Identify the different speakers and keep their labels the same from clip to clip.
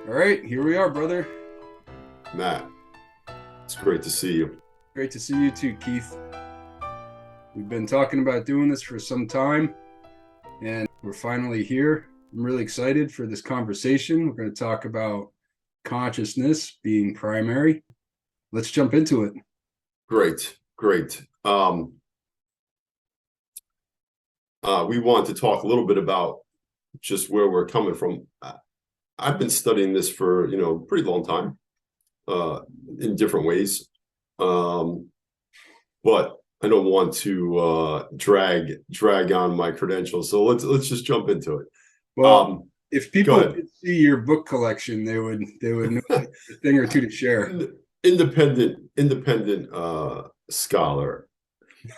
Speaker 1: All right, here we are, brother.
Speaker 2: Matt, it's great to see you.
Speaker 1: Great to see you too, Keith. We've been talking about doing this for some time, and we're finally here. I'm really excited for this conversation. We're going to talk about consciousness being primary. Let's jump into it.
Speaker 2: Great, great. We want to talk a little bit about just where we're coming from. I've been studying this for, a pretty long time, in different ways. But I don't want to drag on my credentials. So let's just jump into it.
Speaker 1: Well, if people could see your book collection, they would know a thing or two to share.
Speaker 2: Independent scholar.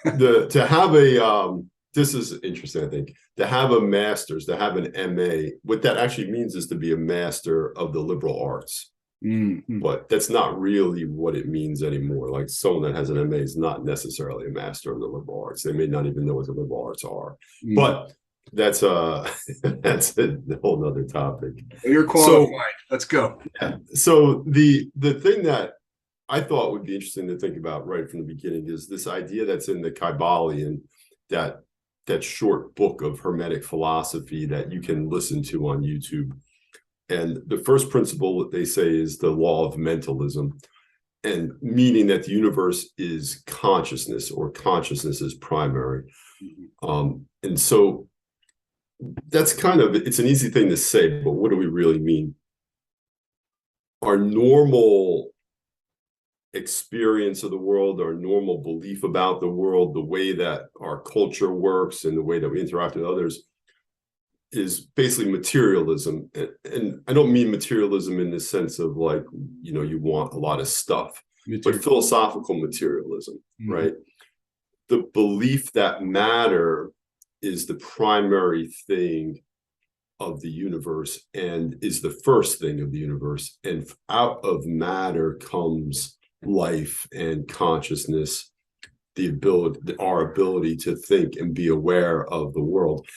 Speaker 2: To have a this is interesting, I think. To have a master's, to have an MA, what that actually means is to be a master of the liberal arts.
Speaker 1: Mm-hmm.
Speaker 2: But that's not really what it means anymore. Like someone that has an MA is not necessarily a master of the liberal arts. They may not even know what the liberal arts are. Mm-hmm. But that's a whole nother topic.
Speaker 1: Well, you're qualified. So, let's go.
Speaker 2: Yeah. So the thing that I thought would be interesting to think about right from the beginning is this idea that's in the Kybalion, that short book of Hermetic philosophy that you can listen to on YouTube. And the first principle that they say is the law of mentalism, and meaning that the universe is consciousness, or consciousness is primary. And so that's it's an easy thing to say, but what do we really mean? Our normal experience of the world, our normal belief about the world, the way that our culture works and the way that we interact with others is basically materialism. And I don't mean materialism in the sense of like, you want a lot of stuff, but philosophical materialism, right? The belief that matter is the primary thing of the universe and is the first thing of the universe. And out of matter comes life and consciousness, our ability to think and be aware of the world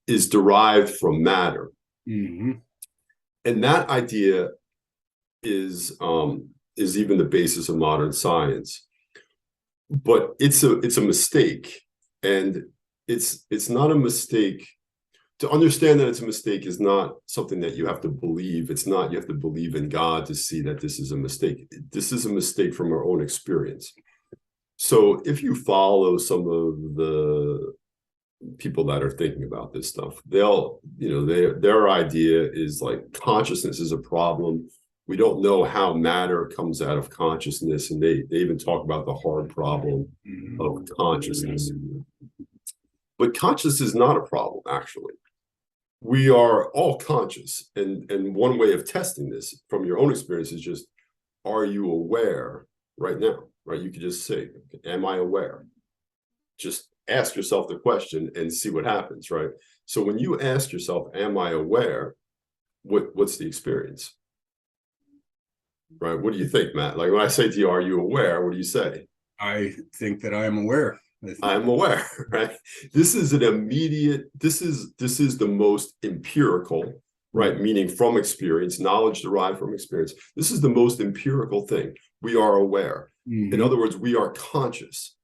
Speaker 2: is derived from matter.
Speaker 1: Mm-hmm.
Speaker 2: And that idea is even the basis of modern science. But it's a mistake. And it's not a mistake. To understand that it's a mistake is not something that you have to believe. It's not you have to believe in God to see that this is a mistake. This is a mistake from our own experience. So if you follow some of the people that are thinking about this stuff, they'll, their idea is like consciousness is a problem. We don't know how matter comes out of consciousness. And they even talk about the hard problem of consciousness. But consciousness is not a problem, actually. We are all conscious. And one way of testing this from your own experience is just, are you aware right now? Right? You could just say, am I aware? Just ask yourself the question and see what happens, right? So when you ask yourself, am I aware? What's the experience? Right? What do you think, Matt? Like when I say to you, are you aware? What do you say?
Speaker 1: I think that I am aware.
Speaker 2: I'm aware, right? This is an immediate, this is the most empirical, right? Meaning from experience, knowledge derived from experience. This is the most empirical thing. We are aware. In other words, we are conscious.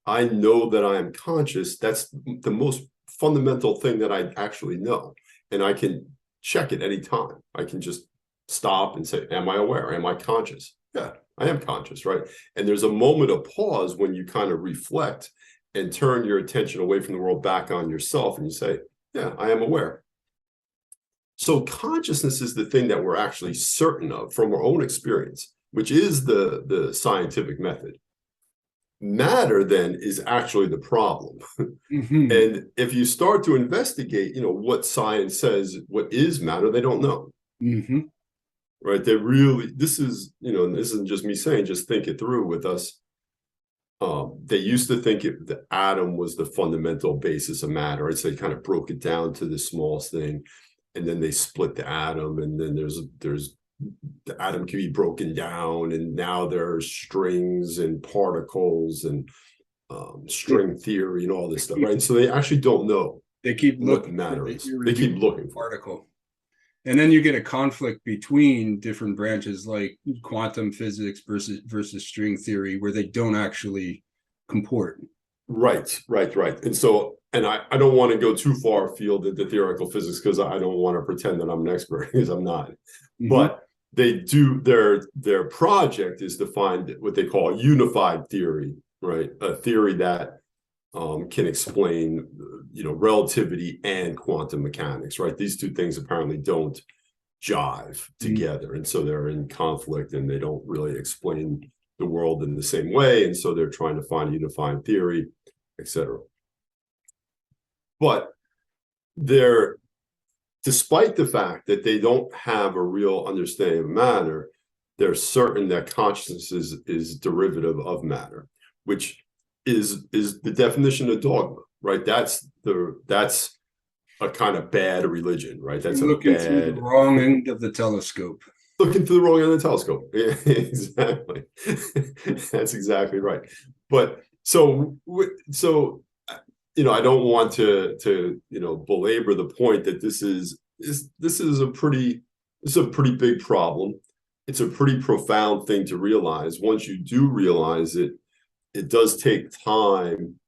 Speaker 2: I know that I am conscious. That's the most fundamental thing that I actually know. And I can check it any time. I can just stop and say, am I aware? Am I conscious? Yeah, I am conscious, right? And there's a moment of pause when you kind of reflect and turn your attention away from the world back on yourself. And you say, yeah, I am aware. So consciousness is the thing that we're actually certain of from our own experience, which is the scientific method. Matter then is actually the problem. And if you start to investigate, what science says, what is matter, they don't know. Right? They really, this isn't just me saying, just think it through with us. They used to think the atom was the fundamental basis of matter. Right? So they kind of broke it down to the smallest thing, and then they split the atom, and then there's the atom can be broken down, and now there's strings and particles and string theory and all this stuff, right? And so they actually don't know
Speaker 1: they keep
Speaker 2: what
Speaker 1: looking
Speaker 2: matter
Speaker 1: for the
Speaker 2: is. They keep looking for it.
Speaker 1: particle. And then you get a conflict between different branches like quantum physics versus string theory, where they don't actually comport.
Speaker 2: Right. And so, and I don't want to go too far afield into theoretical physics because I don't want to pretend that I'm an expert, because I'm not. Mm-hmm. But they do, their project is to find what they call a unified theory, right? A theory that can explain, relativity and quantum mechanics, right? These two things apparently don't jive together, and so they're in conflict, and they don't really explain the world in the same way, and so they're trying to find a unifying theory, etc. But despite the fact that they don't have a real understanding of matter, they're certain that consciousness is derivative of matter, which is the definition of dogma, right? That's a kind of bad religion, right? That's
Speaker 1: You're looking through the wrong end of the telescope.
Speaker 2: Looking through the wrong end of the telescope. Exactly. That's exactly right. But so I don't want to belabor the point that this is a pretty big problem. It's a pretty profound thing to realize. Once you do realize it, it does take time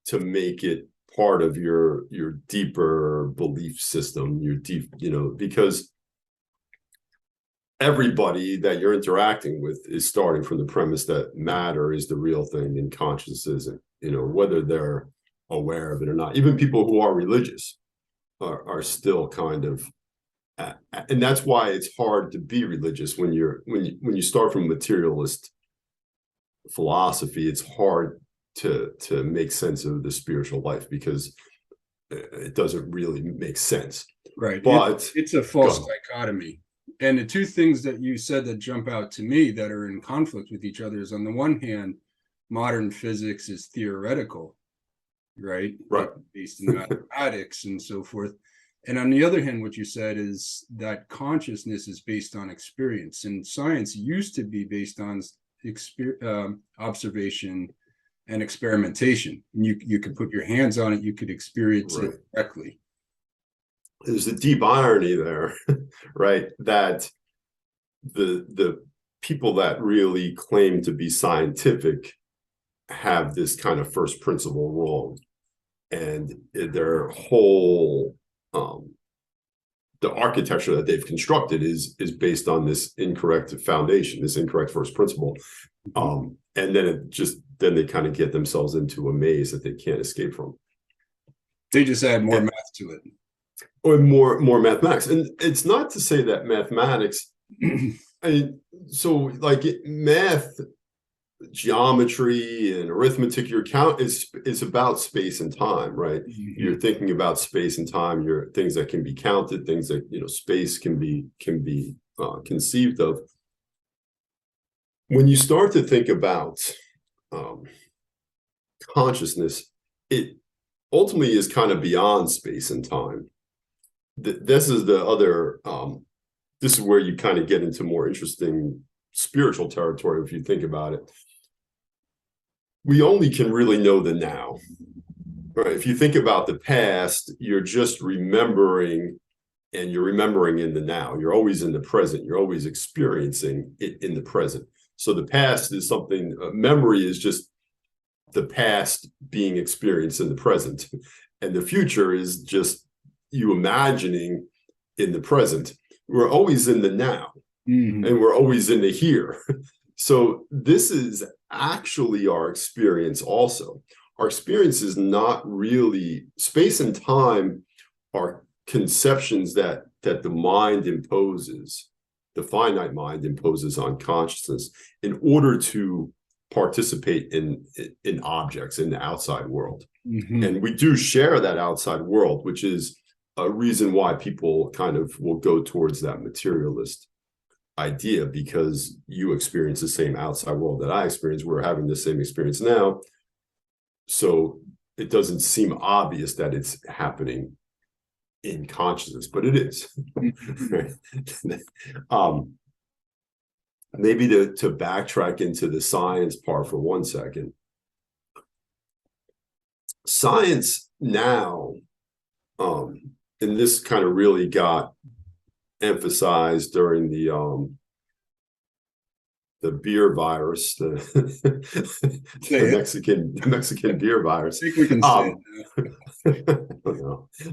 Speaker 2: to make it part of your deeper belief system, because everybody that you're interacting with is starting from the premise that matter is the real thing and consciousness isn't, whether they're aware of it or not. Even people who are religious are still kind of, and that's why it's hard to be religious when you start from materialist philosophy. It's hard to make sense of the spiritual life because it doesn't really make sense.
Speaker 1: Right. But it's a false dichotomy. And the two things that you said that jump out to me that are in conflict with each other is, on the one hand, modern physics is theoretical, right?
Speaker 2: Right.
Speaker 1: Based in mathematics and so forth. And on the other hand, what you said is that consciousness is based on experience. And science used to be based on observation and experimentation. And you could put your hands on it, you could experience it directly.
Speaker 2: There's a deep irony there, right? That the people that really claim to be scientific have this kind of first principle wrong, and their whole the architecture that they've constructed is based on this incorrect foundation, this incorrect first principle, and then they kind of get themselves into a maze that they can't escape from.
Speaker 1: They just add more math to it.
Speaker 2: Or more mathematics. And it's not to say that mathematics, math, geometry and arithmetic, your count is about space and time, right? Mm-hmm. You're thinking about space and time, you're things that can be counted, things that, space can be conceived of. When you start to think about consciousness, it ultimately is kind of beyond space and time. This is the other, this is where you kind of get into more interesting spiritual territory if you think about it. We only can really know the now, right? If you think about the past, you're just remembering, and you're remembering in the now. You're always in the present. You're always experiencing it in the present. So the past is something, memory is just the past being experienced in the present. And the future is just you imagining in the present. We're always in the now, and we're always in the here. So this is actually our experience also. Our experience is not really, space and time are conceptions that the mind imposes, the finite mind imposes on consciousness in order to participate in objects in the outside world. Mm-hmm. And we do share that outside world, which is a reason why people kind of will go towards that materialist idea, because you experience the same outside world that I experience. We're having the same experience now. So it doesn't seem obvious that it's happening in consciousness, but it is. maybe to backtrack into the science part for 1 second. Science now, and this kind of really got emphasized during the beer virus, the Mexican beer virus.
Speaker 1: I think we can say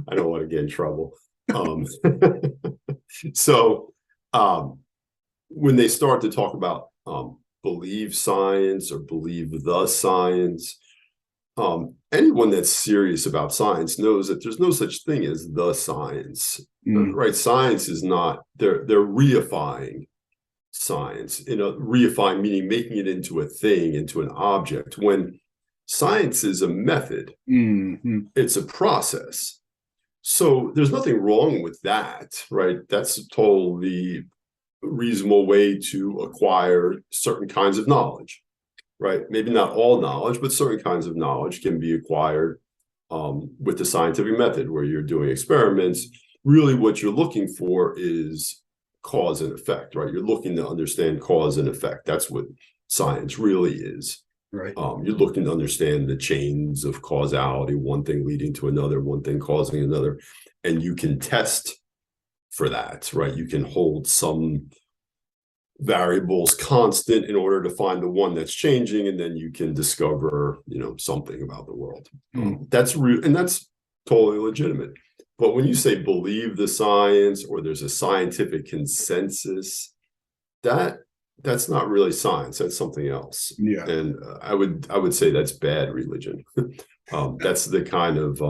Speaker 2: I don't want to get in trouble. So when they start to talk about believe science or believe the science, anyone that's serious about science knows that there's no such thing as the science, right? Science is not, they're reifying science, reifying meaning making it into a thing, into an object, when science is a method. It's a process. So there's nothing wrong with that, right? That's a totally reasonable way to acquire certain kinds of knowledge, right? Maybe not all knowledge, but certain kinds of knowledge can be acquired with the scientific method, where you're doing experiments. Really what you're looking for is cause and effect, right? You're looking to understand cause and effect. That's what science really is.
Speaker 1: right.
Speaker 2: You're looking to understand the chains of causality, one thing leading to another, one thing causing another, and you can test for that, right? You can hold some variables constant in order to find the one that's changing, and then you can discover, something about the world. That's real, and that's totally legitimate. But when you say believe the science, or there's a scientific consensus, that's not really science. That's something else.
Speaker 1: Yeah.
Speaker 2: And I would say that's bad religion. That's the kind of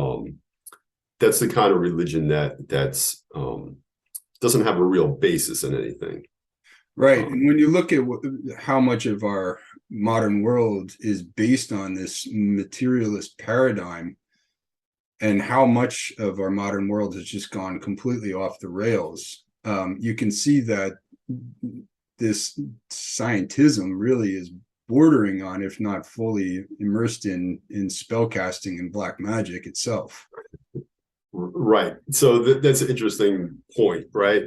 Speaker 2: religion that's doesn't have a real basis in anything.
Speaker 1: Right. And when you look at how much of our modern world is based on this materialist paradigm, and how much of our modern world has just gone completely off the rails, you can see that this scientism really is bordering on, if not fully immersed in spellcasting and black magic itself.
Speaker 2: Right. So that's an interesting point, right?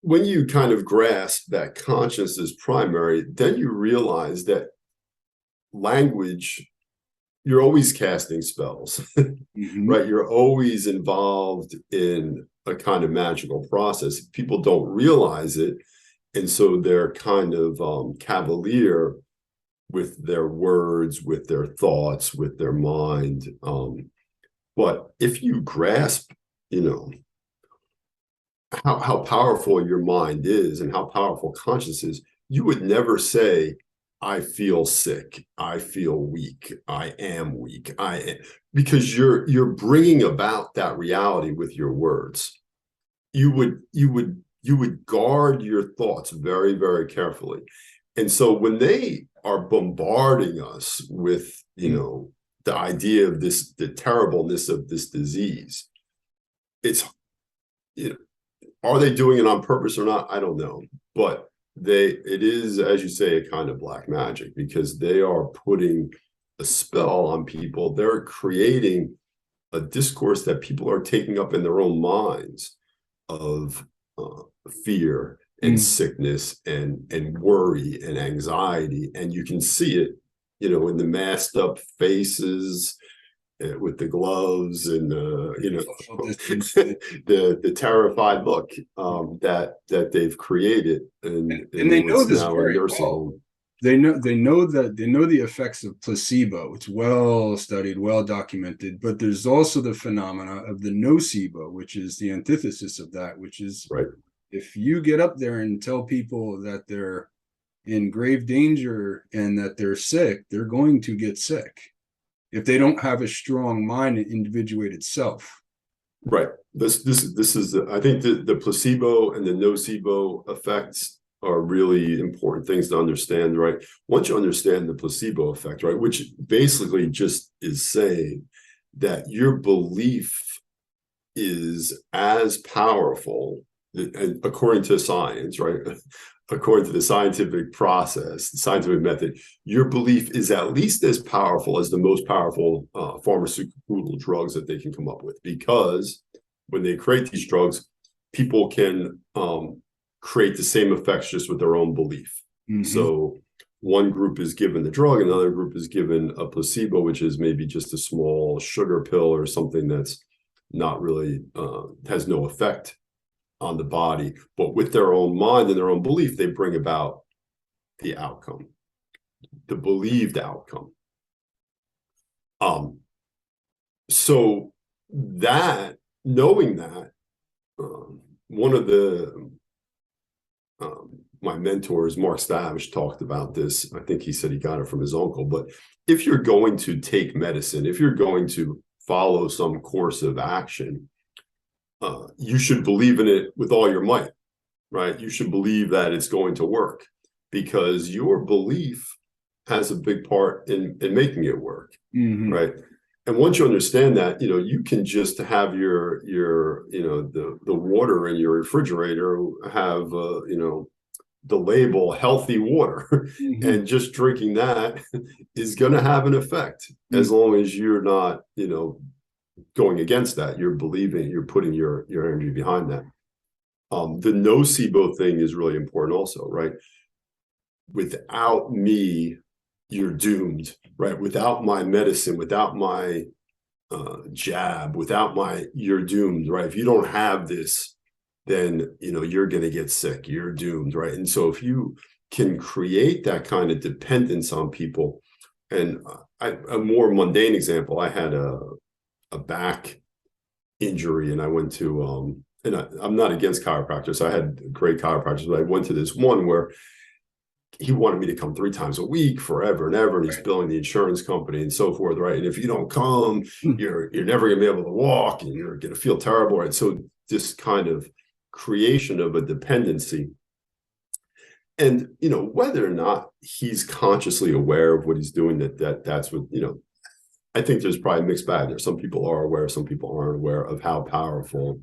Speaker 2: When you kind of grasp that conscience is primary, then you realize that language, you're always casting spells, right? You're always involved in a kind of magical process. People don't realize it, and so they're kind of cavalier with their words, with their thoughts, with their mind. But if you grasp, how powerful your mind is and how powerful conscience is, you would never say, I feel sick, I feel weak, I am weak, because you're bringing about that reality with your words. You would guard your thoughts very, very carefully. And so when they are bombarding us with, the idea of the terribleness of this disease, it's, are they doing it on purpose or not? I don't know. But it is, as you say, a kind of black magic, because they are putting a spell on people. They're creating a discourse that people are taking up in their own minds of fear and sickness and worry and anxiety. And you can see it, in the masked up faces, with the gloves and the terrified look that they've created, and
Speaker 1: they know this
Speaker 2: now
Speaker 1: very well. They know the effects of placebo. It's well studied, well documented. But there's also the phenomena of the nocebo, which is the antithesis of that, which is,
Speaker 2: right,
Speaker 1: if you get up there and tell people that they're in grave danger and that they're sick, they're going to get sick if they don't have a strong mind and individuated self.
Speaker 2: Right. This is I think the placebo and the nocebo effects are really important things to understand, right? Once you understand the placebo effect, right, which basically just is saying that your belief is as powerful, according to science, right? According to the scientific process, the scientific method, your belief is at least as powerful as the most powerful pharmaceutical drugs that they can come up with. Because when they create these drugs, people can create the same effects just with their own belief.
Speaker 1: Mm-hmm.
Speaker 2: So one group is given the drug, another group is given a placebo, which is maybe just a small sugar pill or something that's not really has no effect on the body, but with their own mind and their own belief, they bring about the outcome, the believed outcome. So that, knowing that, one of the my mentors, Mark Stavish, talked about this. I think he said he got it from his uncle. But if you're going to take medicine, if you're going to follow some course of action, you should believe in it with all your might, right? You should believe that it's going to work, because your belief has a big part in making it work, right? And once you understand that, you can just have your the water in your refrigerator have the label healthy water, and just drinking that is going to have an effect, as long as you're not going against that. You're believing, you're putting your energy behind that. The nocebo thing is really important also, right? Without me, you're doomed, right? Without my medicine, without my jab, you're doomed, right? If you don't have this, then you're going to get sick, you're doomed, right? And so if you can create that kind of dependence on people, and a more mundane example, I had a back injury, and I went to and I'm not against chiropractors, I had great chiropractors, but I went to this one where he wanted me to come 3 times a week forever and ever, and he's billing the insurance company and so forth, right? And if you don't come, you're never going to be able to walk, and you're going to feel terrible, right? So this kind of creation of a dependency, and whether or not he's consciously aware of what he's doing, that's what I think there's probably a mixed bag there. Some people are aware, some people aren't aware of how powerful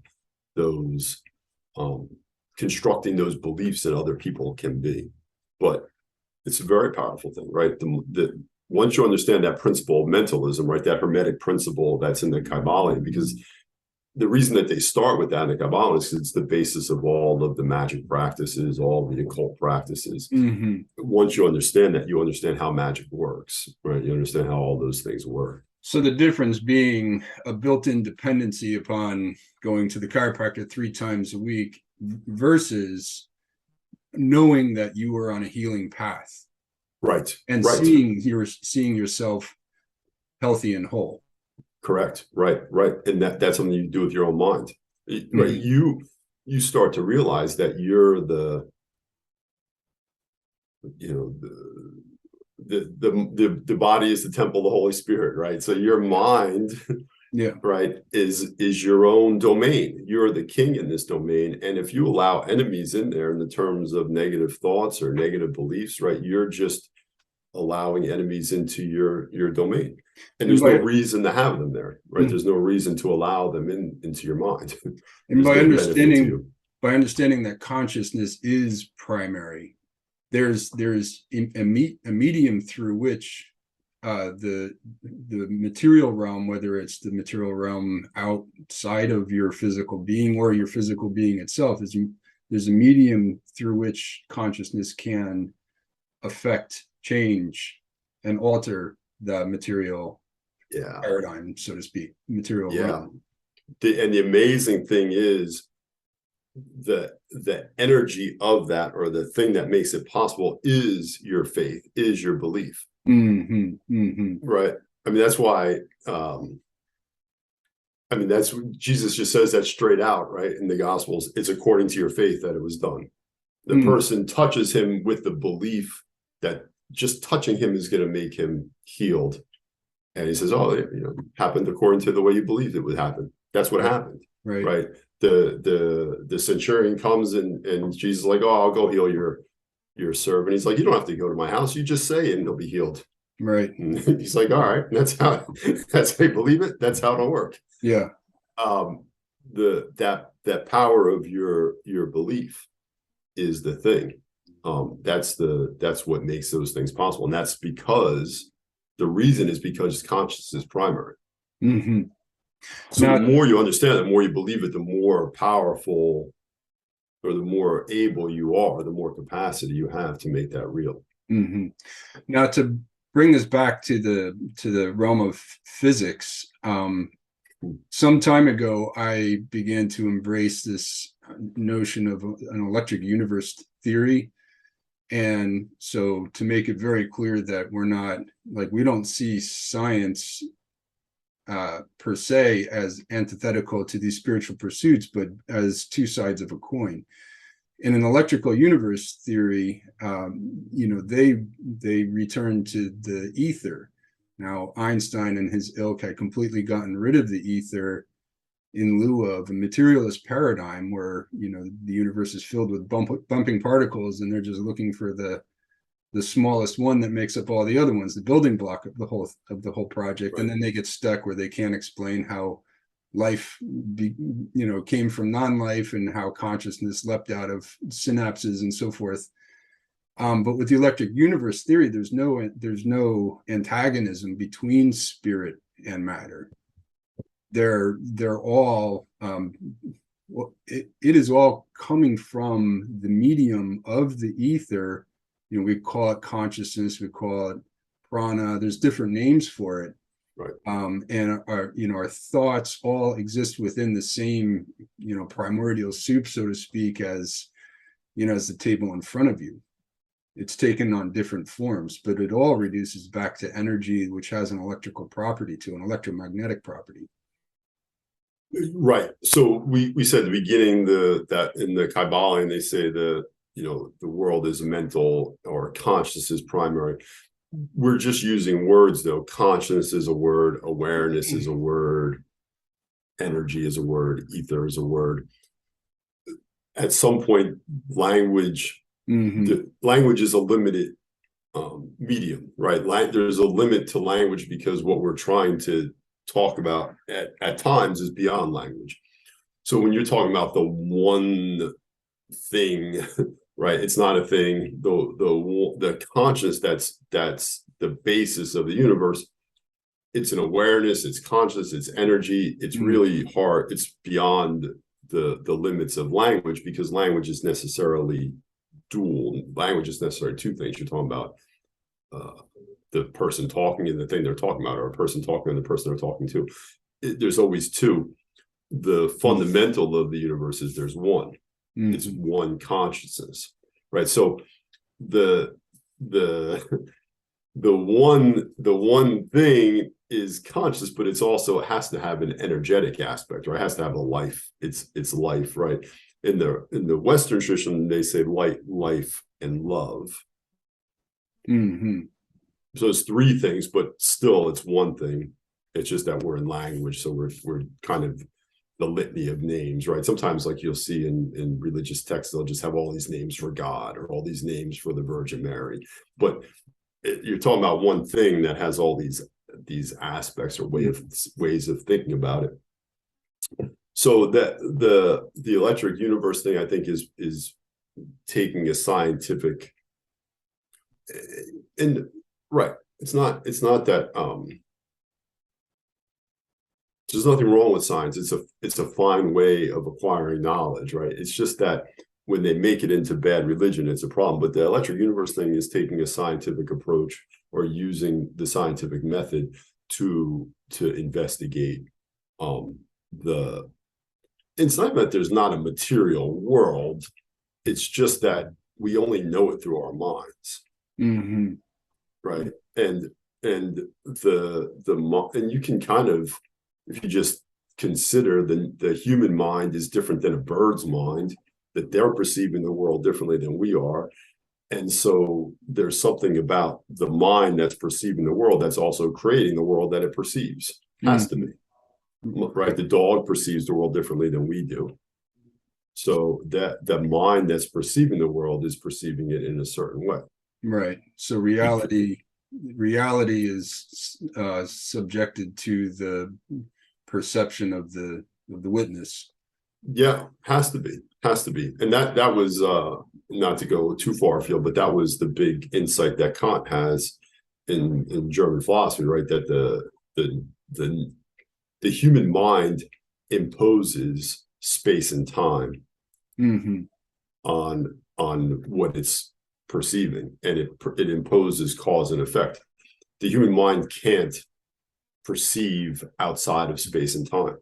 Speaker 2: those constructing those beliefs in other people can be. But it's a very powerful thing, right? Once you understand that principle of mentalism, right, that hermetic principle that's in the Kabbalah, because the reason that they start with that in the Kabbalah is it's the basis of all of the magic practices, all the occult practices. Once you understand that, you understand how magic works, right? You understand how all those things work.
Speaker 1: So the difference being a built-in dependency upon going to the chiropractor 3 times a week versus knowing that you are on a healing path,
Speaker 2: right?
Speaker 1: And seeing yourself healthy and whole.
Speaker 2: Correct. Right. And that's something you do with your own mind, right? You start to realize that you're the body is the temple of the Holy Spirit, right? So your mind, right, is your own domain. You're the king in this domain, and if you allow enemies in there in the terms of negative thoughts or negative beliefs, right, you're just allowing enemies into your domain, and there's no reason to have them there, right? There's no reason to allow them into your mind.
Speaker 1: And by understanding that consciousness is primary, there's a medium through which the material realm, whether it's the material realm outside of your physical being or your physical being itself, there's a medium through which consciousness can affect, change, and alter the material paradigm, so to speak, material realm.
Speaker 2: And the amazing thing is the energy of that, or the thing that makes it possible, is your faith, is your belief. Right. I mean, that's why that's what Jesus just says that straight out, right? In the Gospels, it's according to your faith that it was done. The person touches him with the belief that just touching him is going to make him healed. And he says, oh, happened according to the way you believed it would happen. That's what happened. Right. The centurion comes and Jesus is like, oh, I'll go heal your servant. He's like, you don't have to go to my house. You just say it and he'll be healed.
Speaker 1: Right.
Speaker 2: And he's like, all right, that's how you believe it. That's how it'll work.
Speaker 1: Yeah.
Speaker 2: That power of your belief is the thing. That's what makes those things possible. And that's because the reason is because consciousness is primary. So now, the more you understand it, the more you believe it, the more powerful or the more able you are, the more capacity you have to make that real.
Speaker 1: Mm-hmm. Now, to bring us back to the realm of physics, some time ago, I began to embrace this notion of an electric universe theory. And so, to make it very clear that we're not, like, we don't see science per se as antithetical to these spiritual pursuits, but as two sides of a coin. In an electrical universe theory, they return to the ether. Now, Einstein and his ilk had completely gotten rid of the ether in lieu of a materialist paradigm where, the universe is filled with bumping particles, and they're just looking for the smallest one that makes up all the other ones, the building block of the whole project. Right. And then they get stuck where they can't explain how life came from non-life, and how consciousness leapt out of synapses and so forth. But with the electric universe theory, there's no antagonism between spirit and matter. They're all it is all coming from the medium of the ether. We call it consciousness, we call it prana. There's different names for it.
Speaker 2: Right.
Speaker 1: And our thoughts all exist within the same, primordial soup, so to speak, as the table in front of you. It's taken on different forms, but it all reduces back to energy, which has an electrical property, to an electromagnetic property.
Speaker 2: Right. So we said at the beginning that in the Kabbalah, they say the world is mental, or consciousness is primary. We're just using words, though. Consciousness is a word, awareness is a word, energy is a word, ether is a word. At some point, language is a limited medium, right? There's a limit to language, because what we're trying to talk about at times is beyond language. So when you're talking about the one thing, right, it's not a thing. The conscious, that's the basis of the universe. It's an awareness, it's conscious, it's energy. It's really hard. It's beyond the limits of language, because language is necessarily dual. Language is necessarily two things. You're talking about the person talking and the thing they're talking about, or a person talking and the person they're talking to. There's always two. The fundamental of the universe is there's one. It's one consciousness, right? So the one thing is conscious, but it's also, it has to have an energetic aspect, or it has to have a life. It's life, right? In the Western tradition, they say light, life, and love. So it's three things, but still it's one thing. It's just that we're in language, so we're kind of the litany of names, right? Sometimes, like you'll see in religious texts, they'll just have all these names for God, or all these names for the Virgin Mary. But you're talking about one thing that has all these aspects, or ways of thinking about it. So that the electric universe thing, I think, is taking a scientific, and right. It's not that there's nothing wrong with science. It's a fine way of acquiring knowledge, right? It's just that when they make it into bad religion, it's a problem. But the electric universe thing is taking a scientific approach, or using the scientific method to investigate it's not that there's not a material world. It's just that we only know it through our minds. Right. And you can kind of, if you just consider the human mind is different than a bird's mind, that they're perceiving the world differently than we are. And so there's something about the mind that's perceiving the world that's also creating the world that it perceives. Has to be. Right? The dog perceives the world differently than we do. So that mind that's perceiving the world is perceiving it in a certain way.
Speaker 1: Right. So reality is subjected to the perception of the witness.
Speaker 2: Yeah, has to be. And that was not to go too far afield, but that was the big insight that Kant has in German philosophy, right? That the human mind imposes space and time. on what it's perceiving, and it imposes cause and effect. The human mind can't perceive outside of space and time.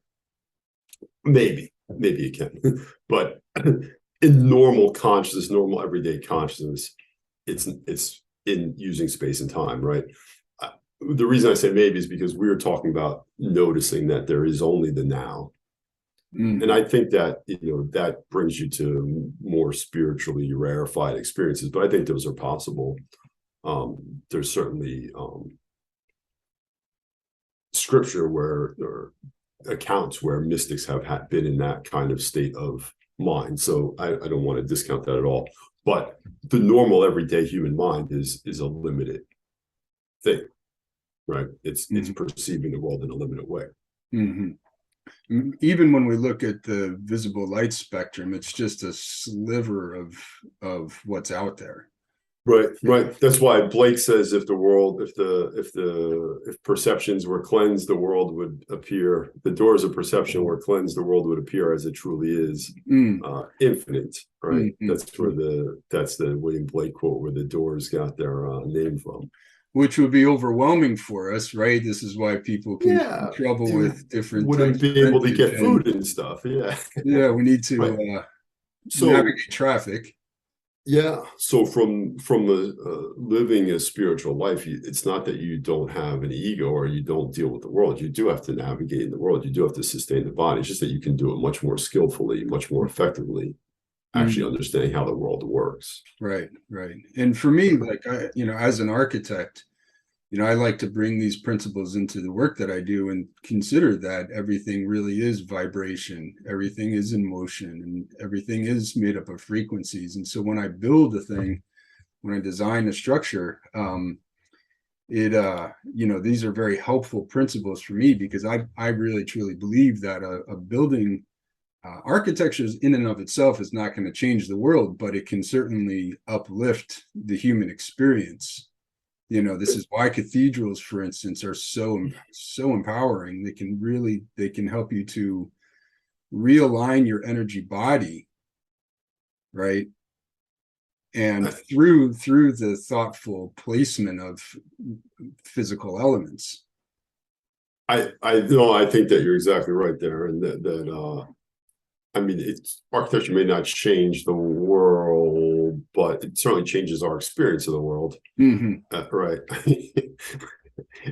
Speaker 2: Maybe it can, but in normal consciousness, normal everyday consciousness, it's in using space and time, right? The reason I say maybe is because we were talking about noticing that there is only the now. And I think that, that brings you to more spiritually rarefied experiences, but I think those are possible. There's certainly scripture or accounts where mystics have been in that kind of state of mind. So I don't want to discount that at all. But the normal everyday human mind is a limited thing, right? It's perceiving the world in a limited way.
Speaker 1: Even when we look at the visible light spectrum, it's just a sliver of what's out there.
Speaker 2: Right. That's why Blake says if perceptions were cleansed, the world would appear. The doors of perception were cleansed, the world would appear as it truly is, infinite. Right. That's the William Blake quote where the doors got their name from.
Speaker 1: Which would be overwhelming for us, right? This is why people can get in trouble with different
Speaker 2: wouldn't be able to get food and stuff.
Speaker 1: Yeah, we need to navigate traffic.
Speaker 2: Yeah. So from living a spiritual life, it's not that you don't have an ego or you don't deal with the world. You do have to navigate in the world. You do have to sustain the body. It's just that you can do it much more skillfully, much more effectively, actually understanding how the world works.
Speaker 1: Right. And for me, like as an architect, I like to bring these principles into the work that I do and consider that everything really is vibration, everything is in motion, and everything is made up of frequencies. And so when I build a thing, when I design a structure, these are very helpful principles for me, because I really truly believe that a building architecture in and of itself is not going to change the world, but it can certainly uplift the human experience. This is why cathedrals, for instance, are so empowering. They can help you to realign your energy body, right? And through the thoughtful placement of physical elements.
Speaker 2: I think that you're exactly right there, and that architecture may not change the world, but it certainly changes our experience of the world. Right.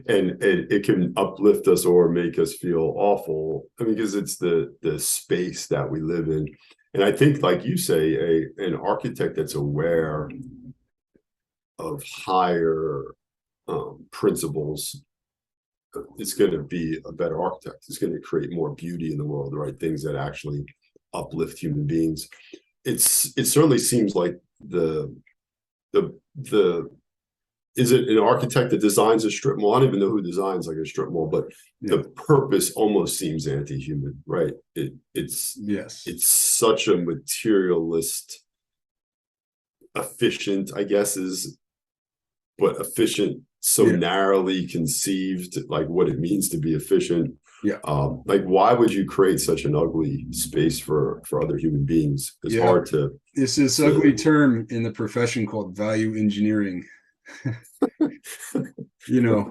Speaker 2: And it can uplift us or make us feel awful. Because it's the space that we live in. And I think, like you say, an architect that's aware of higher principles is going to be a better architect. It's going to create more beauty in the world, right? Things that actually uplift human beings. It certainly seems like is it an architect that designs a strip mall? I don't even know who designs like a strip mall, but the purpose almost seems anti-human, right? It's such a materialist, efficient, I guess, but efficient so narrowly conceived, like what it means to be efficient. Like, why would you create such an ugly space for other human beings? It's hard to.
Speaker 1: It's this ugly term in the profession called value engineering.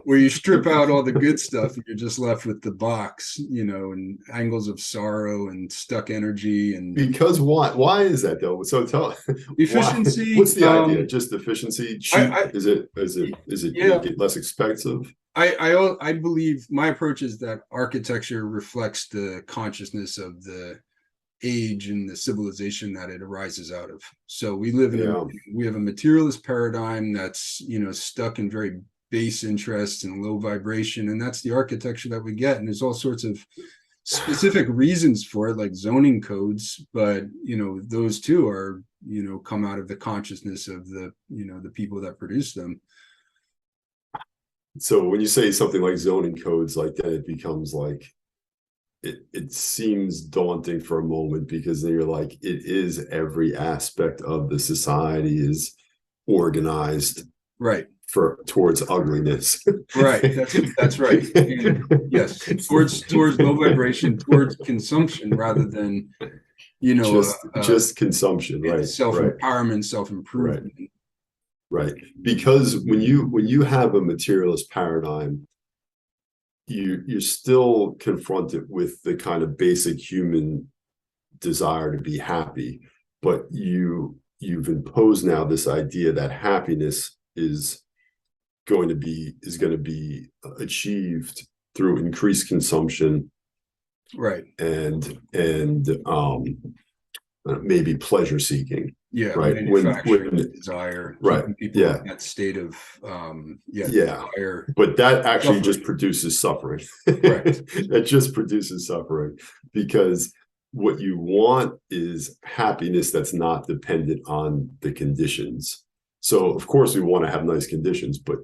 Speaker 1: Where you strip out all the good stuff and you're just left with the box, and angles of sorrow and stuck energy. And
Speaker 2: because why is that though? So tell
Speaker 1: efficiency.
Speaker 2: What's the idea? Just efficiency? Cheap? Is it make it less expensive?
Speaker 1: I believe my approach is that architecture reflects the consciousness of the age and the civilization that it arises out of. So we live in we have a materialist paradigm that's stuck in very base interests and low vibration, and that's the architecture that we get. And there's all sorts of specific reasons for it, like zoning codes, but those too are come out of the consciousness of the the people that produce them.
Speaker 2: So when you say something like zoning codes like that, it becomes like it seems daunting for a moment, because then you're like, it is every aspect of the society is organized towards ugliness.
Speaker 1: That's right. And yes, towards low vibration, towards consumption, rather than you know,
Speaker 2: just consumption, right?
Speaker 1: self-empowerment,
Speaker 2: Right,
Speaker 1: self-improvement.
Speaker 2: right. Because when you have a materialist paradigm, you're still confronted with the kind of basic human desire to be happy, but you've imposed now this idea that happiness is going to be achieved through increased consumption,
Speaker 1: Right.
Speaker 2: and maybe pleasure seeking.
Speaker 1: Yeah,
Speaker 2: Right.
Speaker 1: manufacturing desire,
Speaker 2: right.
Speaker 1: keeping people
Speaker 2: Yeah.
Speaker 1: in that state of
Speaker 2: Yeah.
Speaker 1: desire.
Speaker 2: But that actually
Speaker 1: Suffering.
Speaker 2: just produces suffering.
Speaker 1: Correct.
Speaker 2: That just produces suffering, because what you want is happiness that's not dependent on the conditions. So of course we want to have nice conditions, but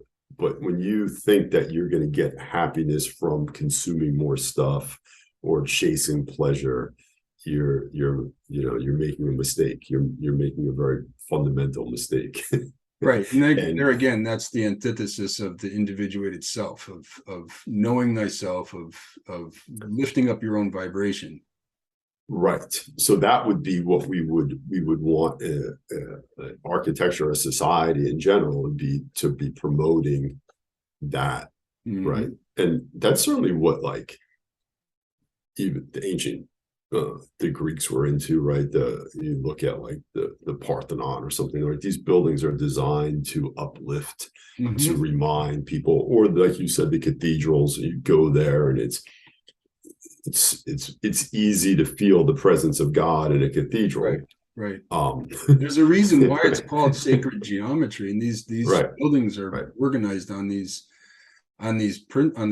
Speaker 2: when you think that you're going to get happiness from consuming more stuff or chasing pleasure, you're making a mistake. You're making a very fundamental mistake.
Speaker 1: Right. And there again, that's the antithesis of the individuated self, of knowing thyself, of lifting up your own vibration.
Speaker 2: Right. So that would be what we would want architecture or society in general would be, to be promoting that. Mm-hmm. Right. And that's certainly what, like, even the ancient the Greeks were into, right? You look at like the Parthenon or something, like these buildings are designed to uplift, mm-hmm. to remind people, or like you said, the cathedrals, you go there and it's easy to feel the presence of God in a cathedral.
Speaker 1: Right. There's a reason why it's called sacred geometry, and these right. buildings are right. organized on the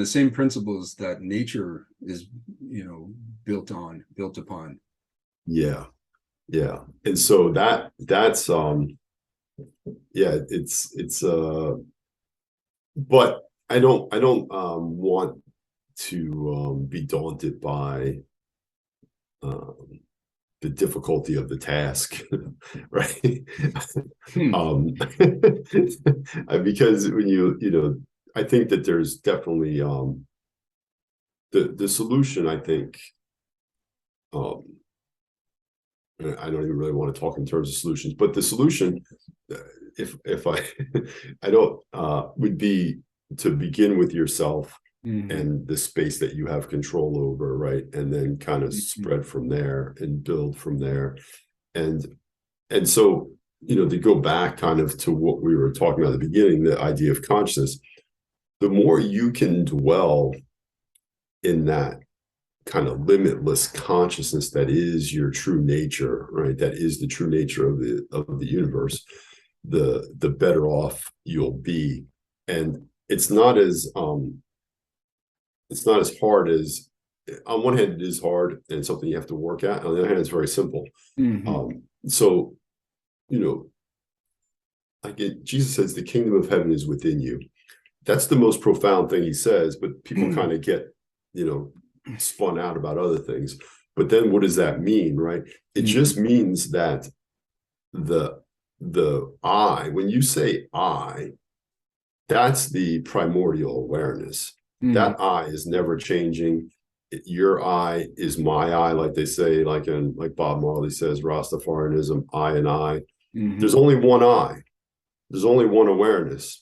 Speaker 1: same principles that nature is, built upon.
Speaker 2: Yeah. And so that's it's but I don't want to be daunted by the difficulty of the task, right? Because when I think that there's definitely the solution. I think I don't even really want to talk in terms of solutions, but the solution, if I I don't would be to begin with yourself, mm-hmm. and the space that you have control over, right? And then kind of mm-hmm. spread from there and build from there. And so, to go back kind of to what we were talking about at the beginning, the idea of consciousness, the more you can dwell in that kind of limitless consciousness that is your true nature, right? That is the true nature of the universe, the better off you'll be. And it's not as hard as, on one hand it is hard and something you have to work at. On the other hand, it's very simple. Mm-hmm. So, like Jesus says, the kingdom of heaven is within you. That's the most profound thing he says, but people kind of get, spun out about other things. But then what does that mean, right? It just means that the I, when you say I, that's the primordial awareness. That I is never changing. Your I is my I, like they say, like Bob Marley says, Rastafarianism, I and I. There's only one I. There's only one awareness.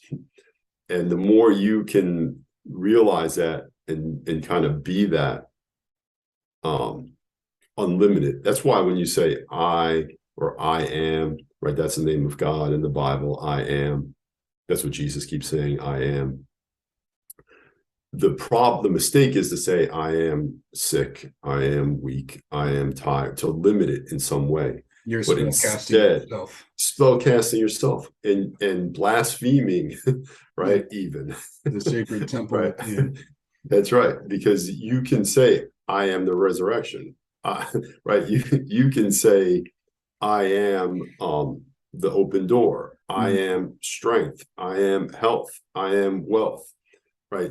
Speaker 2: And the more you can realize that and kind of be that unlimited. That's why when you say I or I am, right, that's the name of God in the Bible, I am. That's what Jesus keeps saying, I am. The mistake is to say I am sick, I am weak, I am tired, to limit it in some way.
Speaker 1: You're
Speaker 2: but instead spellcasting yourself and blaspheming, right? Yeah. Even
Speaker 1: the sacred temple.
Speaker 2: Right. Yeah. That's right, because you can say I am the resurrection, right? You can say I am the open door, I am strength, I am health, I am wealth, right?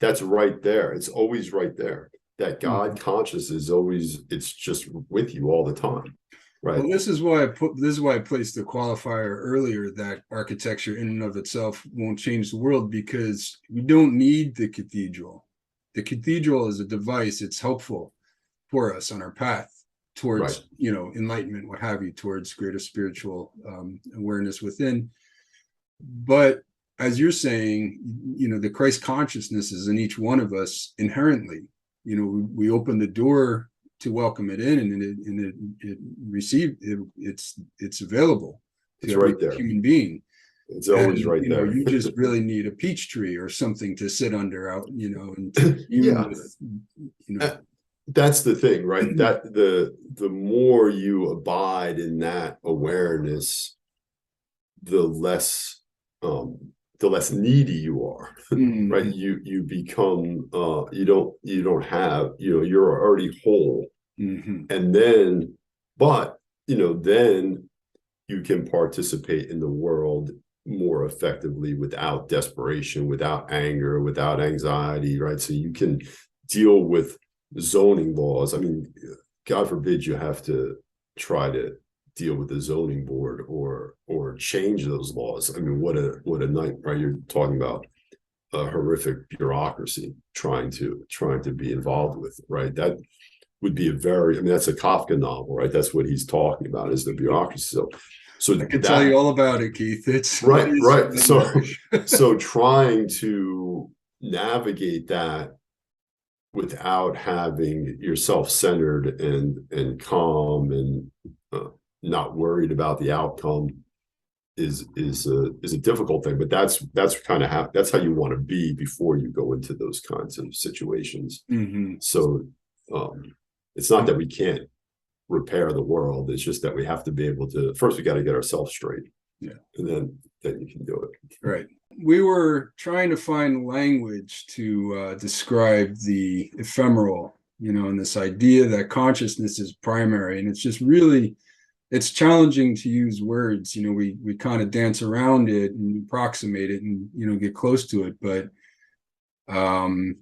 Speaker 2: That's right there. It's always right there. That God conscious is always, it's just with you all the time, right?
Speaker 1: Well, this is why I placed the qualifier earlier that architecture in and of itself won't change the world, because we don't need the cathedral. The cathedral is a device. It's helpful for us on our path.
Speaker 2: Right.
Speaker 1: towards, enlightenment, what have you, towards greater spiritual awareness within. But as you're saying, the Christ consciousness is in each one of us inherently. We open the door to welcome it in, and it received it, it's available to
Speaker 2: It's
Speaker 1: every
Speaker 2: right there.
Speaker 1: human being.
Speaker 2: It's always
Speaker 1: And
Speaker 2: right there.
Speaker 1: you just really need a peach tree or something to sit under out, and to commune with.
Speaker 2: That's the thing, right? That the more you abide in that awareness, the less needy you are, right? You become you don't have, you're already whole. And then, but then you can participate in the world more effectively without desperation, without anger, without anxiety, right? So you can deal with zoning laws. I mean, God forbid you have to try to deal with the zoning board or change those laws. I mean, what a night, right? You're talking about a horrific bureaucracy trying to be involved with, right? That would be that's a Kafka novel, right? That's what he's talking about, is the bureaucracy. So
Speaker 1: I can tell you all about it, Keith. It
Speaker 2: right.
Speaker 1: is
Speaker 2: So trying to navigate that without having yourself centered and calm and not worried about the outcome is a difficult thing. But that's kind of that's how you want to be before you go into those kinds of situations. So it's not that we can't repair the world. It's just that we have to be able to, first we got to get ourselves straight.
Speaker 1: Yeah.
Speaker 2: And then you can do it.
Speaker 1: Right. We were trying to find language to describe the ephemeral, and this idea that consciousness is primary. And it's just really, it's challenging to use words. We kind of dance around it and approximate it and, get close to it. But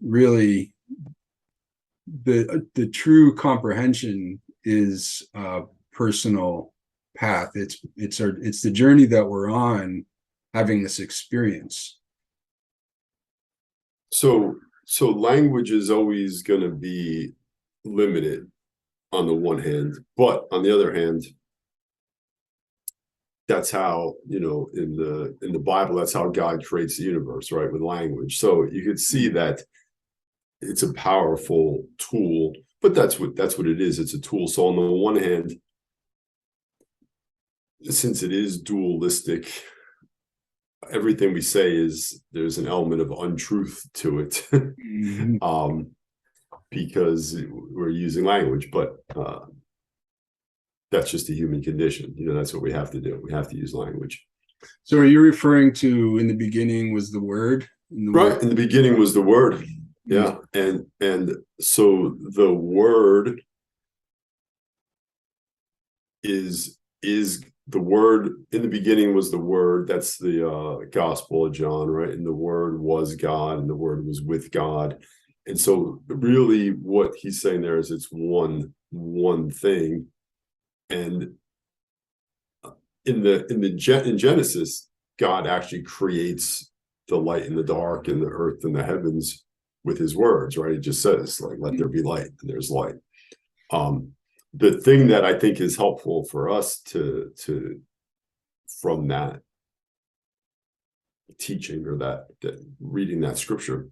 Speaker 1: really, the true comprehension is a personal path. It's the journey that we're on, having this experience.
Speaker 2: So language is always going to be limited on the one hand, but on the other hand, that's how, in the Bible, that's how God creates the universe, right? With language. So you could see that it's a powerful tool, but that's what it is. It's a tool. So on the one hand, since it is dualistic, everything we say there's an element of untruth to it. Because we're using language, but that's just a human condition. That's what we have to do. We have to use language.
Speaker 1: So are you referring to, in the beginning was the word?
Speaker 2: Right. In the beginning was the word. Yeah. And so the word is the word. In the beginning was the word. That's the Gospel of John, right? And the word was God, and the word was with God. And so really what he's saying there is it's one thing. And in Genesis, God actually creates the light and the dark and the earth and the heavens with his words, right? He just says, like, let there be light, and there's light. The thing that I think is helpful for us to from that teaching or that reading that scripture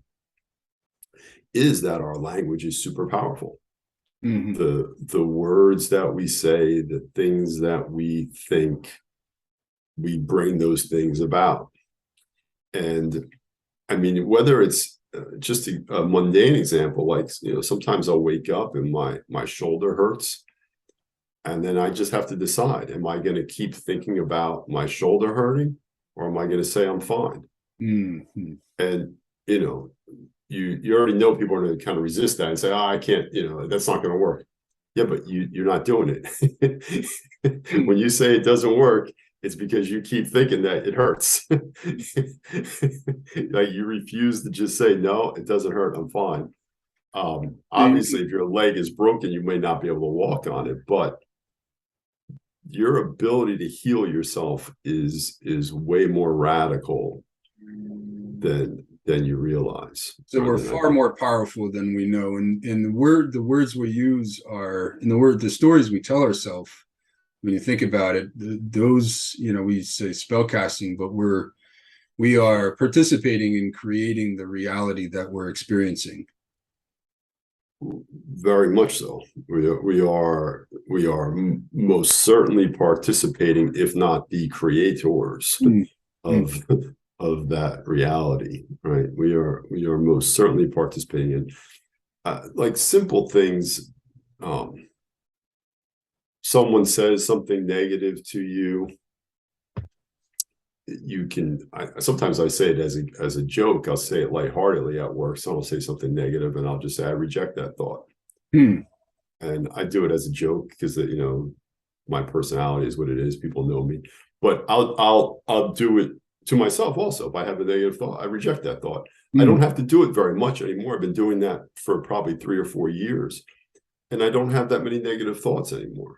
Speaker 2: is that our language is super powerful. The words that we say, the things that we think, we bring those things about. And I mean, whether it's just a mundane example, like, sometimes I'll wake up and my shoulder hurts, and then I just have to decide, am I going to keep thinking about my shoulder hurting, or am I going to say I'm fine? And you already know people are going to kind of resist that and say, I can't, that's not going to work. Yeah, but you're not doing it. When you say it doesn't work, it's because you keep thinking that it hurts. Like, you refuse to just say, no, it doesn't hurt, I'm fine. Obviously, if your leg is broken, you may not be able to walk on it, but your ability to heal yourself is way more radical than than you realize.
Speaker 1: So we're far more powerful than we know. And the words we use are, in the stories we tell ourselves, when you think about it, those, we say spell casting, but we are participating in creating the reality that we're experiencing.
Speaker 2: Very much so. We are most certainly participating, if not the creators of of that reality, right? We are most certainly participating in like simple things. Someone says something negative to you, you can sometimes I say it as a joke. I'll say it lightheartedly at work. Someone will say something negative and I'll just say I reject that thought. And I do it as a joke because my personality is what it is. People know me. But I'll do it to myself also. If I have a negative thought, I reject that thought. I don't have to do it very much anymore. I've been doing that for probably 3 or 4 years, and I don't have that many negative thoughts anymore.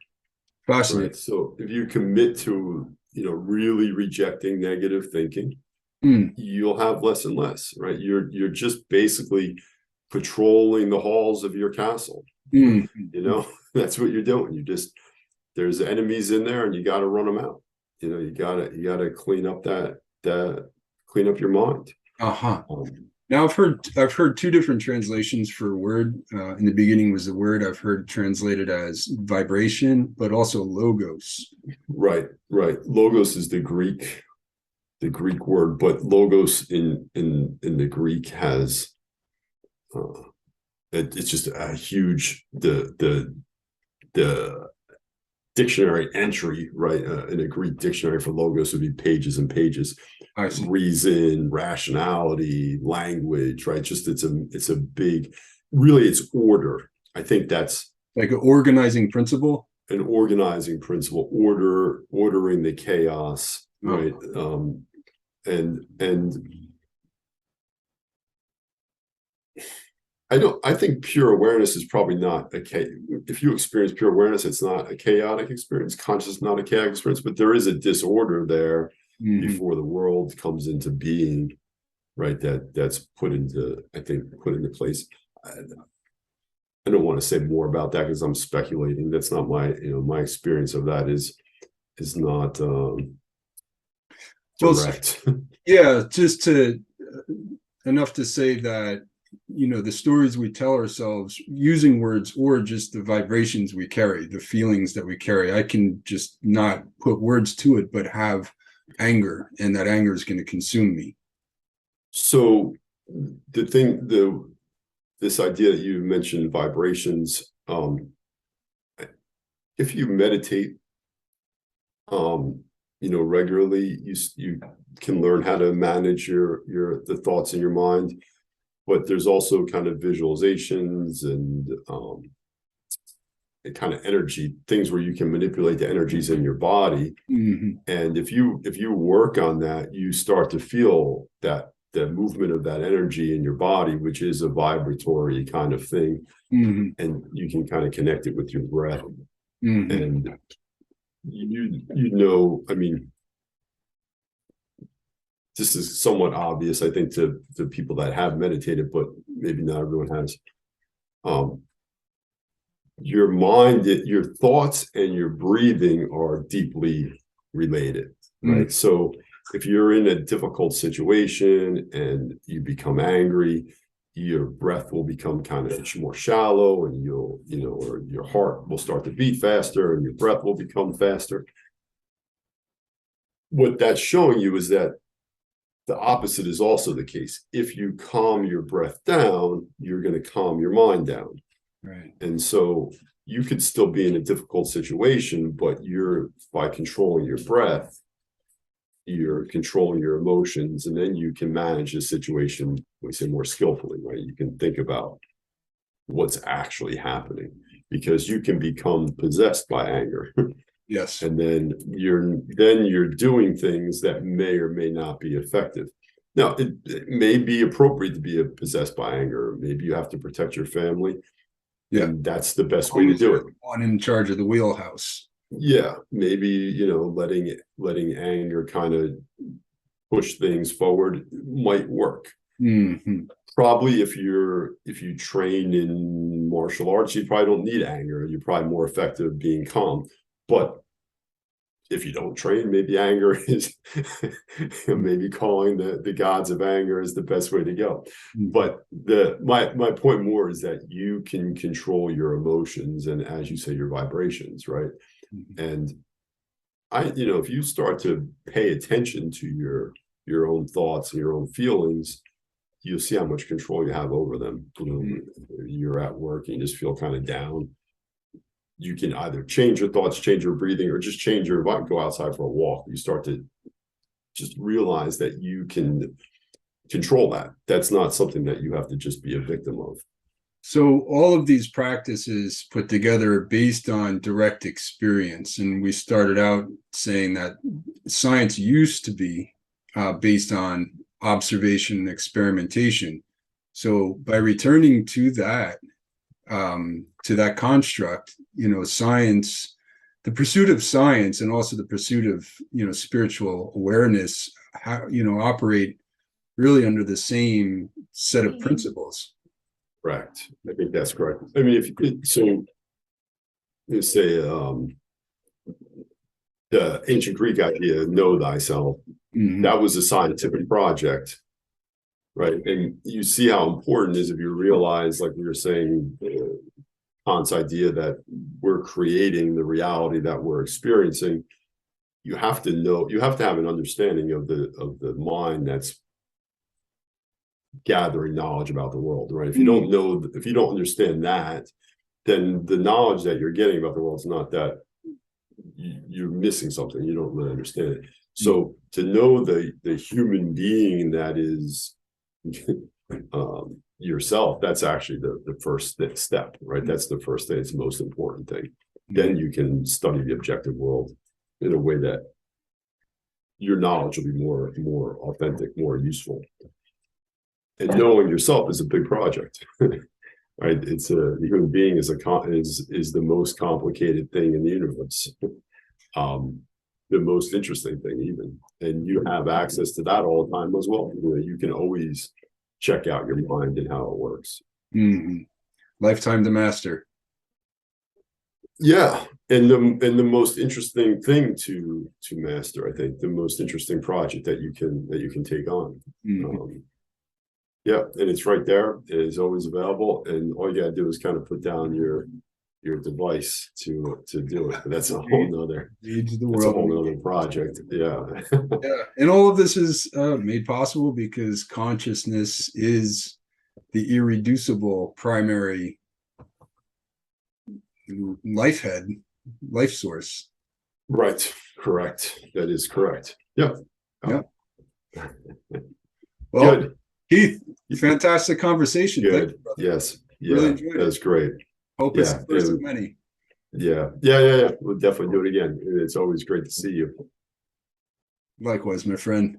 Speaker 1: Fascinating.
Speaker 2: Right? So if you commit to really rejecting negative thinking, you'll have less and less, right? You're just basically patrolling the halls of your castle. That's what you're doing. There's enemies in there and you got to run them out. You got to clean up clean up your mind.
Speaker 1: Now I've heard 2 different translations for word. In the beginning was the word. I've heard translated as vibration, but also logos.
Speaker 2: Right. Logos is the Greek word, but logos in the Greek has it's just a huge the dictionary entry, right? In a Greek dictionary for logos would be pages and pages. Reason, rationality, language, right? Just it's a big, really it's order. I think that's
Speaker 1: like an organizing principle.
Speaker 2: An organizing principle, ordering the chaos, right? And I think pure awareness is probably not if you experience pure awareness, it's not a chaotic experience. Consciousness is not a chaotic experience, but there is a disorder there before the world comes into being, right? That's put into place. I don't want to say more about that because I'm speculating. That's not my experience of that is not direct.
Speaker 1: Yeah, just enough to say that the stories we tell ourselves using words, or just the vibrations we carry, the feelings that we carry. I can just not put words to it, but have anger, and that anger is going to consume me.
Speaker 2: So this idea that you mentioned, vibrations, if you meditate regularly, you can learn how to manage the thoughts in your mind. But there's also kind of visualizations and kind of energy things where you can manipulate the energies in your body. And if you work on that, you start to feel that the movement of that energy in your body, which is a vibratory kind of thing. And you can kind of connect it with your breath. And I mean, this is somewhat obvious, I think, to people that have meditated, but maybe not everyone has. Your mind, your thoughts and your breathing are deeply related, right? So if you're in a difficult situation and you become angry, your breath will become kind of more shallow, and or your heart will start to beat faster and your breath will become faster. What that's showing you is that the opposite is also the case. If you calm your breath down, you're going to calm your mind down.
Speaker 1: Right.
Speaker 2: And so you could still be in a difficult situation, but by controlling your breath, you're controlling your emotions, and then you can manage the situation, we say, more skillfully, right? You can think about what's actually happening, because you can become possessed by anger.
Speaker 1: Yes.
Speaker 2: And then you're doing things that may or may not be effective. Now, it may be appropriate to be possessed by anger. Maybe you have to protect your family. Yeah, and that's the best way to do it.
Speaker 1: One in charge of the wheelhouse.
Speaker 2: Yeah, maybe letting anger kind of push things forward might work.
Speaker 1: Hmm.
Speaker 2: Probably if you train in martial arts, you probably don't need anger. You're probably more effective being calm. But if you don't train, maybe anger is maybe calling the gods of anger is the best way to go. But my point more is that you can control your emotions and, as you say, your vibrations, right? And if you start to pay attention to your own thoughts and your own feelings, you'll see how much control you have over them. You're at work and you just feel kind of down. You can either change your thoughts, change your breathing, or just change your environment. Go outside for a walk. You start to just realize that you can control that. That's not something that you have to just be a victim of.
Speaker 1: So all of these practices put together are based on direct experience. And we started out saying that science used to be based on observation and experimentation. So by returning to that construct, science, the pursuit of science, and also the pursuit of spiritual awareness, operate really under the same set of principles.
Speaker 2: Correct. I think that's correct. I mean, if you say the ancient Greek idea, know thyself, that was a scientific project, right? And you see how important it is if you realize, like we were saying, Kant's idea that we're creating the reality that we're experiencing. You have to have an understanding of the mind that's gathering knowledge about the world, right? If you don't know, if you don't understand that, then the knowledge that you're getting about the world is not that. You're missing something. You don't really understand it. So to know the human being that is yourself, that's actually the first step, right? That's the first thing. It's the most important thing. Then you can study the objective world in a way that your knowledge will be more authentic, more useful. And knowing yourself is a big project, right? It's the human being is the most complicated thing in the universe, the most interesting thing even, and you have access to that all the time as well. You can always check out your mind and how it works.
Speaker 1: Lifetime to master.
Speaker 2: Yeah, and the most interesting thing to master, I think, the most interesting project that you can take on. Yeah, and it's right there. It is always available, and all you gotta do is kind of put down your device to do it. But that's a whole nother project. Yeah.
Speaker 1: Yeah, and all of this is made possible because consciousness is the irreducible primary life source.
Speaker 2: Right. Correct. That is correct. Yeah.
Speaker 1: Yeah. Well, good. Keith, fantastic conversation.
Speaker 2: Good. Yes. Yeah. Really enjoyed it. That's great.
Speaker 1: Hope it's the first of many.
Speaker 2: Yeah. We'll definitely do it again. It's always great to see you.
Speaker 1: Likewise, my friend.